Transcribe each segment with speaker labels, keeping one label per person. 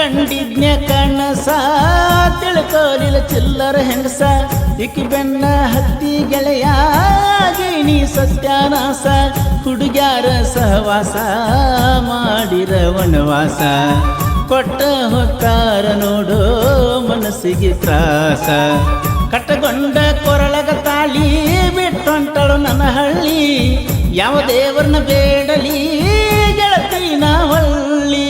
Speaker 1: ಕಂಡಿದ್ನ್ಯ ಕನಸ ತಿಳ್ಕೋಲಿಲ್ಲ ಚಿಲ್ಲರ ಹೆಂಗಸ ಇಕ್ಕಿ ಬೆನ್ನ ಹತ್ತಿ ಗೆಳೆಯಾಗಿನಿ ಸತ್ಯಾನಾಸ ಹುಡುಗ್ಯಾರ ಸಹವಾಸ ಮಾಡಿರ ವನವಾಸ ಕೊಟ್ಟ ಹೊತ್ತಾರ ನೋಡೋ ಮನಸ್ಸಿಗೆ ತ್ರಾಸ ಕಟ್ಟಗೊಂಡ ಕೊರಳಗ ತಾಳಿ ಬಿಟ್ಟೊಂಟಳು ನನ್ನ ಹಳ್ಳಿ ಯಾವ ದೇವರನ್ನ ಬೇಡಲಿ ಗೆಳತಿನ ಹೊಳ್ಳಿ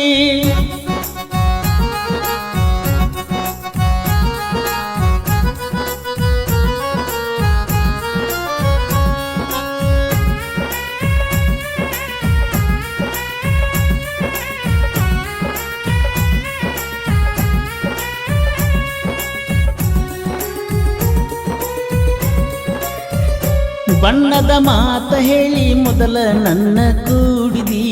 Speaker 1: ಬಣ್ಣದ ಮಾತ ಹೇಳಿ ಮೊದಲ ನನ್ನ ಕೂಡಿದಿ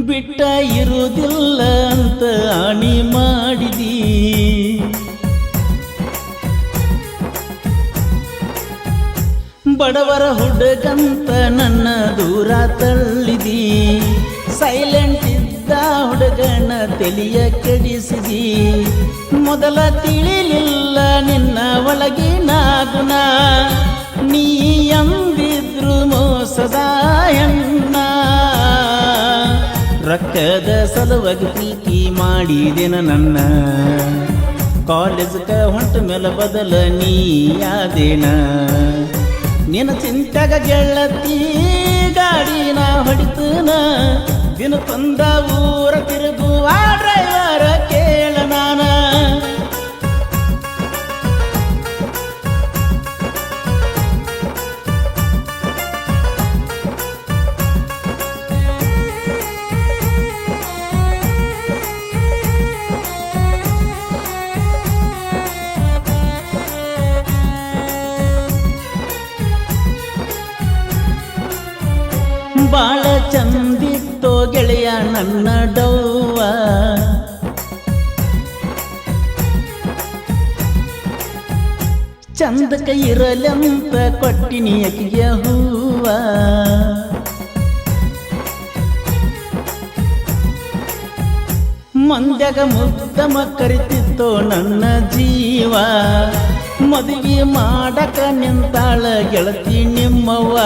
Speaker 1: ಬಿಟ್ಟ ಇರುವುದಿಲ್ಲ ಅಂತ ಆಣಿ ಮಾಡಿದಿ ಬಡವರ ಹುಡುಗಂತ ನನ್ನ ದೂರ ತಳ್ಳಿದಿ ಸೈಲೆಂಟ್ ಇದ್ದ ಹುಡುಗನ ತಲೆಯ ಕೆಡಿಸಿದಿ ಮೊದಲ ತಿಳಿಲಿಲ್ಲ ನಿನ್ನ ಒಳಗಿನ ಗುಣ ನೀ ಎಂದಿದ್ರು ಮೋಸದ ಹೆಣ್ಣ ರೊಕ್ಕದ ಸಲುವಾಗಿ ಪ್ರೀತಿ ಮಾಡಿದೆನ ನನ್ನ ಕಾಲೇಜ್ಗ ಹೊಂಟ ಮೇಲೆ ಬದಲ ನೀಯಾದೇನ ನಿನ್ನ ಚಿಂತೆಗ ಗೆಳತಿ ಗಾಡಿನ ಹೊಡಿತನ ದಿನ ತಂದ ಊರ ತಿರುಗುವ ಡ್ರೈವರ ಕೇಳ ನಾನ ಬಾಳ ಚಂದಿತ್ತೋ ಗೆಳೆಯ ನನ್ನ ಡವ್ವ ಚಂದಕ ಇರಲಂತ ಕೊಟ್ಟಿನಿ ಅಕ್ಕಿಯ ಹೂವ ಮಂದ್ಯಾಗ ಮುದ್ದಮ ಕರಿತಿತ್ತೋ ನನ್ನ ಜೀವ ಮದುವೆ ಮಾಡಕ ನಿಂತಾಳ ಗೆಳತಿ ನಿಮ್ಮವ್ವ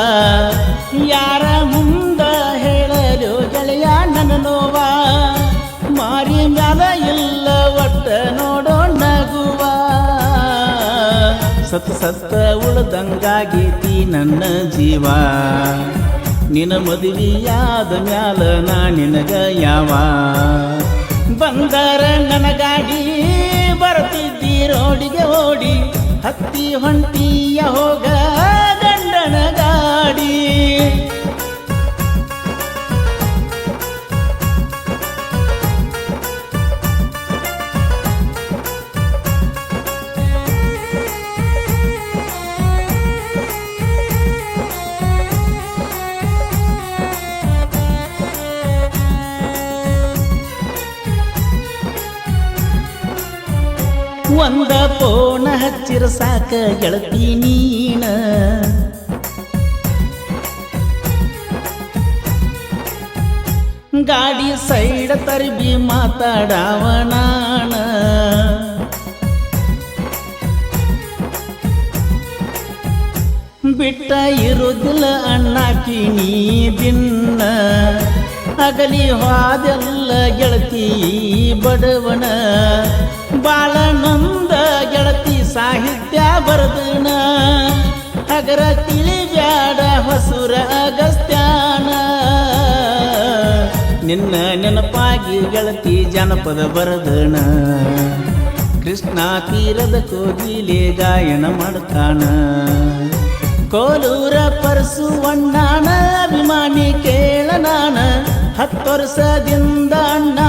Speaker 1: ಯಾರ ಮುಂದ ಹೇಳಲು ಗೆಳೆಯ ನನ್ನ ನೋವ ಮಾರಿ ಮ್ಯಾಲ ಇಲ್ಲ ಒಟ್ಟ ನೋಡೋ ನಗುವ ಸತ್ತ ಉಳ್ದಂಗಾಗೈತಿ ನನ್ನ ಜೀವ ನಿನ್ನ ಮದುವೆಯಾದ ಮ್ಯಾಲ ನಾ ನಿನಗ ಯಾವ ಬಂದರ ನನ್ನ ಗಾಡಿ ಬರ್ತಿದ್ದಿ ರೋಡಿಗೆ ಓಡಿ ಹತ್ತಿ ಹೊಂಟಿಯ ಹೋಗ ಗಂಡನ ಗಾಡಿ ಒಂದ ಪೋನ ಹಚ್ಚಿರ ಸಾಕ ಗೆಳತಿ ನೀನ ಗಾಡಿ ಸೈಡ್ ತರ್ಬಿ ಮಾತಾಡವ ನಾನ ಬಿಟ್ಟ ಇರುವುದಿಲ್ಲ ಅಣ್ಣಾಕಿ ನೀ ದಿನ್ನ ಅಗಲಿ ಹೋದೆಲ್ಲ ಗೆಳತಿ ಬಡವನ ಬಾಳ ನೊಂದ ಗೆಳತಿ ಸಾಹಿತ್ಯ ಬರದನ ಹಗರ ತಿಳಿಬ್ಯಾಡ ಹೊಸುರ ಅಗಸ್ತ್ಯಾನ ನಿನ್ನ ನೆನಪಾಗಿ ಗೆಳತಿ ಜನಪದ ಬರದನ ಕೃಷ್ಣ ತೀರದ ಕೋಗಿಲೆ ಗಾಯನ ಮಾಡ್ತಾನ ಕೋಲೂರ ಪರಸುವಣ್ಣನ ಅಭಿಮಾನಿ ಕೇಳ ನಾನ 10 ವರ್ಷದಿಂದ ಅಣ್ಣ